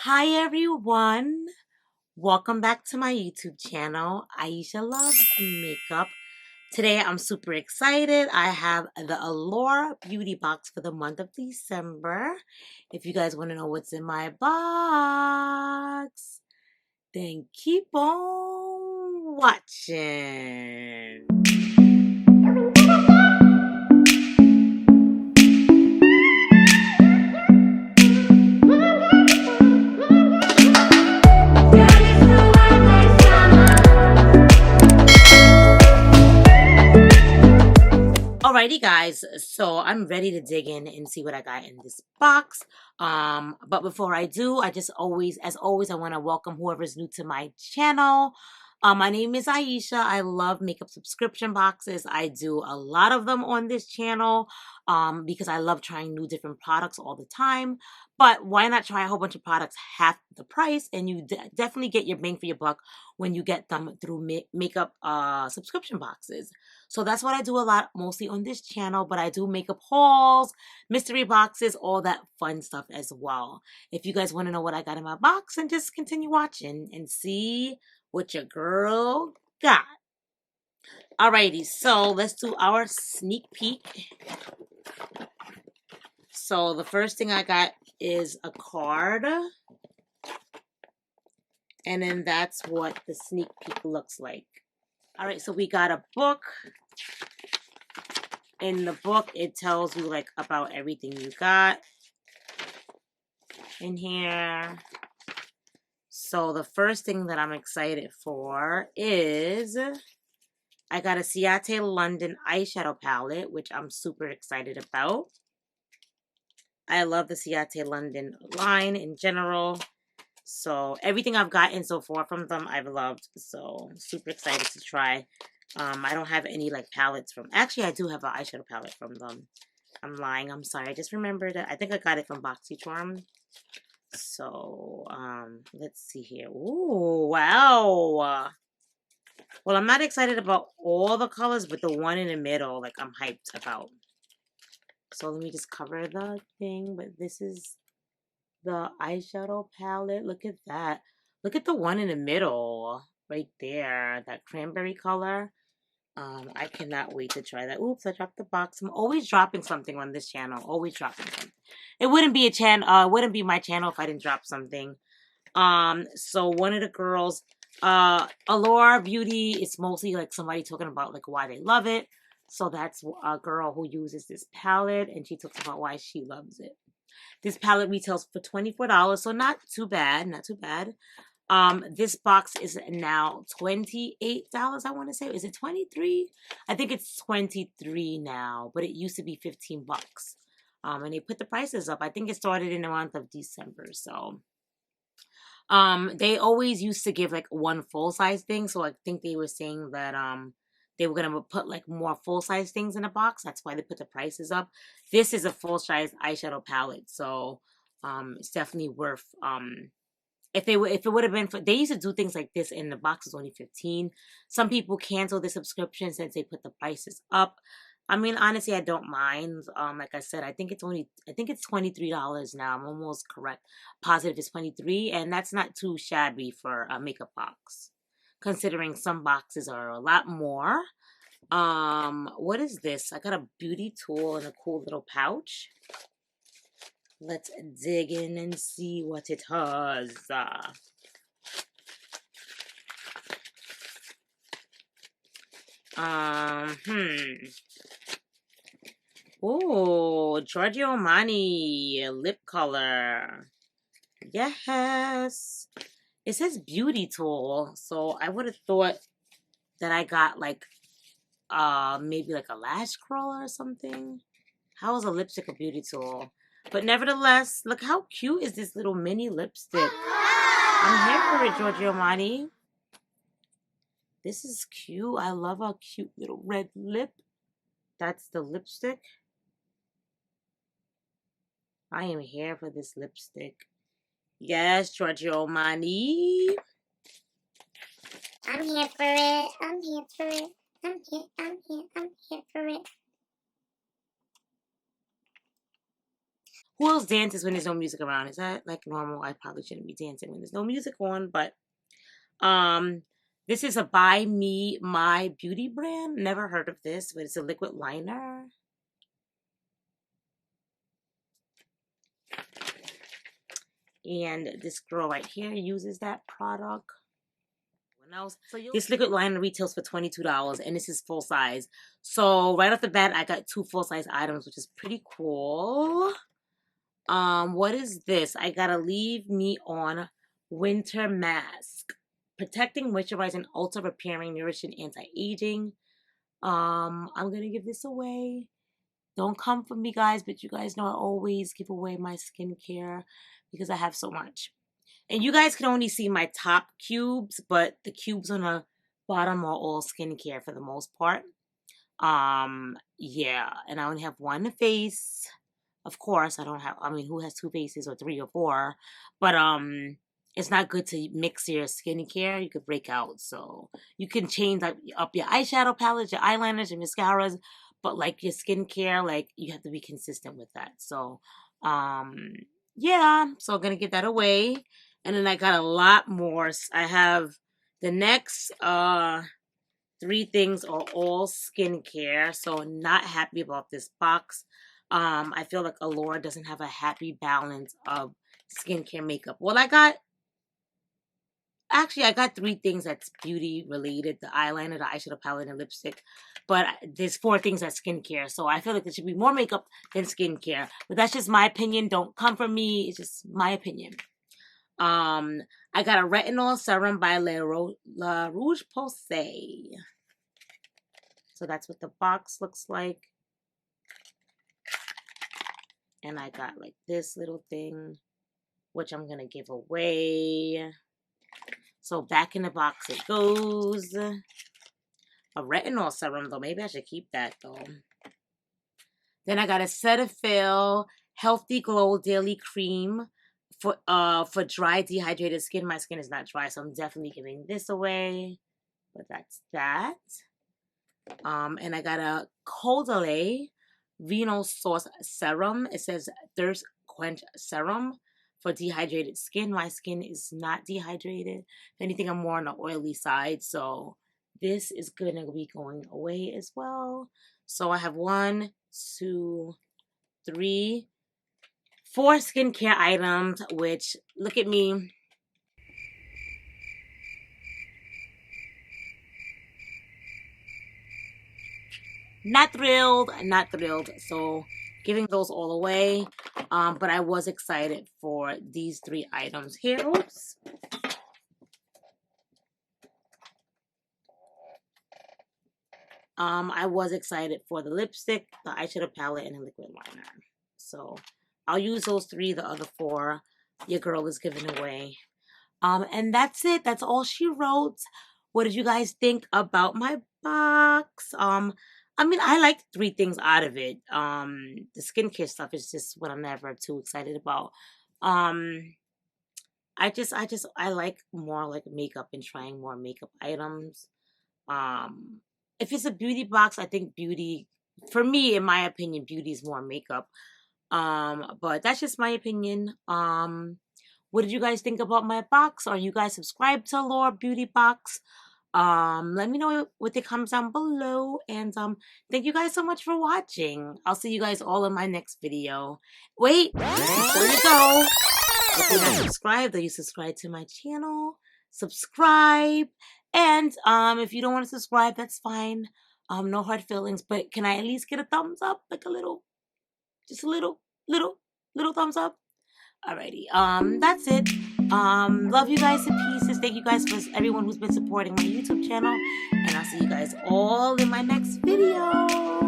Hi everyone, welcome back to my YouTube channel, Aisha Loves Makeup. Today I'm super excited. I have the Allure Beauty Box for the month of December. If you guys want to know what's in my box, then keep on watching. Alrighty guys, so I'm ready to dig in and see what I got in this box. But before I do, I want to welcome whoever's new to my channel. My name is Aisha. I love makeup subscription boxes. I do a lot of them on this channel because I love trying new different products all the time. But why not try a whole bunch of products half the price, and you definitely get your bang for your buck when you get them through makeup subscription boxes. So that's what I do a lot, mostly on this channel, but I do makeup hauls, mystery boxes, all that fun stuff as well. If you guys want to know what I got in my box, then just continue watching and see what your girl got. Alrighty, so let's do our sneak peek. So the first thing I got is a card. And then that's what the sneak peek looks like. Alright, so we got a book. In the book, it tells you like about everything you got in here. So the first thing that I'm excited for is I got a Ciate London eyeshadow palette, which I'm super excited about. I love the Ciate London line in general. So everything I've gotten so far from them, I've loved. So super excited to try. I don't have any like palettes from. Actually, I do have an eyeshadow palette from them. I'm lying. I'm sorry. I just remembered that. I think I got it from BoxyCharm. So let's see here. Ooh, wow. Well, I'm not excited about all the colors, but the one in the middle, like I'm hyped about. So let me just cover the thing. But this is the eyeshadow palette. Look at that. Look at the one in the middle right there. That cranberry color. I cannot wait to try that. Oops, I dropped the box. I'm always dropping something on this channel. Always dropping something. It wouldn't be it wouldn't be my channel if I didn't drop something. So one of the girls, Allure Beauty, it's mostly like somebody talking about like why they love it. So that's a girl who uses this palette, and she talks about why she loves it. This palette retails for $24, so not too bad, not too bad. This box is now $28, I want to say. Is it 23? I think it's 23 now, but it used to be 15 bucks. And they put the prices up. I think it started in the month of December, so they always used to give like one full-size thing, so I think they were saying that they were gonna put like more full-size things in a box. That's why they put the prices up. This is a full-size eyeshadow palette, so it's definitely worth if it would have been for, they used to do things like this, and the box is only 15. Some people cancel the subscription since they put the prices up. I mean, honestly, I don't mind. Like I said, I think it's $23 now. I'm almost correct. Positive it's 23, and that's not too shabby for a makeup box, considering some boxes are a lot more. What is this? I got a beauty tool in a cool little pouch. Let's dig in and see what it has. Oh, Giorgio Armani lip color. Yes. It says beauty tool, so I would have thought that I got like maybe like a lash curler or something. How is a lipstick a beauty tool? But nevertheless, look how cute is this little mini lipstick. I'm here for it, Giorgio Armani. This is cute. I love a cute little red lip. That's the lipstick. I am here for this lipstick. Yes, Giorgio Armani. I'm here for it. I'm here for it. I'm here for it. Who else dances when there's no music around? Is that like normal? I probably shouldn't be dancing when there's no music on, but this is a By Me My Beauty brand. Never heard of this, but it's a liquid liner. And this girl right here uses that product. So this liquid liner retails for $22, and this is full size. So right off the bat, I got 2 full size items, which is pretty cool. What is this? I got a Leave Me On Winter Mask. Protecting, moisturizing, ultra repairing, nourishing, anti-aging. I'm gonna give this away. Don't come for me, guys, but you guys know I always give away my skincare because I have so much. And you guys can only see my top cubes, but the cubes on the bottom are all skincare for the most part. Yeah, and I only have one face. Of course, I don't have, I mean, who has 2 faces or 3 or 4? But, it's not good to mix your skincare. You could break out. So you can change up your eyeshadow palettes, your eyeliners, your mascaras, but like your skincare, like you have to be consistent with that. So, yeah, so I'm gonna give that away. And then I got a lot more. I have the next 3 things are all skincare. So not happy about this box. I feel like Allure doesn't have a happy balance of skincare makeup. Well, I got 3 things that's beauty related: the eyeliner, the eyeshadow palette, and lipstick. But there's 4 things that's skincare. So I feel like there should be more makeup than skincare. But that's just my opinion. Don't come for me. It's just my opinion. I got a retinol serum by La Roche-Posay. So that's what the box looks like. And I got like this little thing, which I'm gonna give away. So back in the box it goes. A retinol serum though. Maybe I should keep that though. Then I got a Cetaphil Healthy Glow Daily Cream for dry, dehydrated skin. My skin is not dry, so I'm definitely giving this away. But that's that. And I got a Caudalie Renal Source Serum. It says Thirst Quench Serum for dehydrated skin. My skin is not dehydrated. If anything, I'm more on the oily side. So this is going to be going away as well. So I have 1, 2, 3, 4 skincare items, which, look at me. Not thrilled, not thrilled. So giving those all away. But I was excited for these 3 items here. Oops. I was excited for the lipstick, the eyeshadow palette, and the liquid liner. So I'll use those 3. The other 4, your girl is giving away. And that's it. That's all she wrote. What did you guys think about my box? I mean, I like 3 things out of it. The skincare stuff is just what I'm never too excited about. I like more like makeup and trying more makeup items. If it's a beauty box, I think beauty, for me, in my opinion, beauty is more makeup. But that's just my opinion. What did you guys think about my box? Are you guys subscribed to Allure Beauty Box? Let me know what it comes down below. And thank you guys so much for watching. I'll see you guys all in my next video. Wait, before you go, if you're not subscribed, or you subscribe to my channel, subscribe. And if you don't want to subscribe, that's fine. No hard feelings, but can I at least get a thumbs up? Like a little, just a little thumbs up. Alrighty, that's it. Love you guys to pieces. Thank you guys for everyone who's been supporting my YouTube channel. And I'll see you guys all in my next video.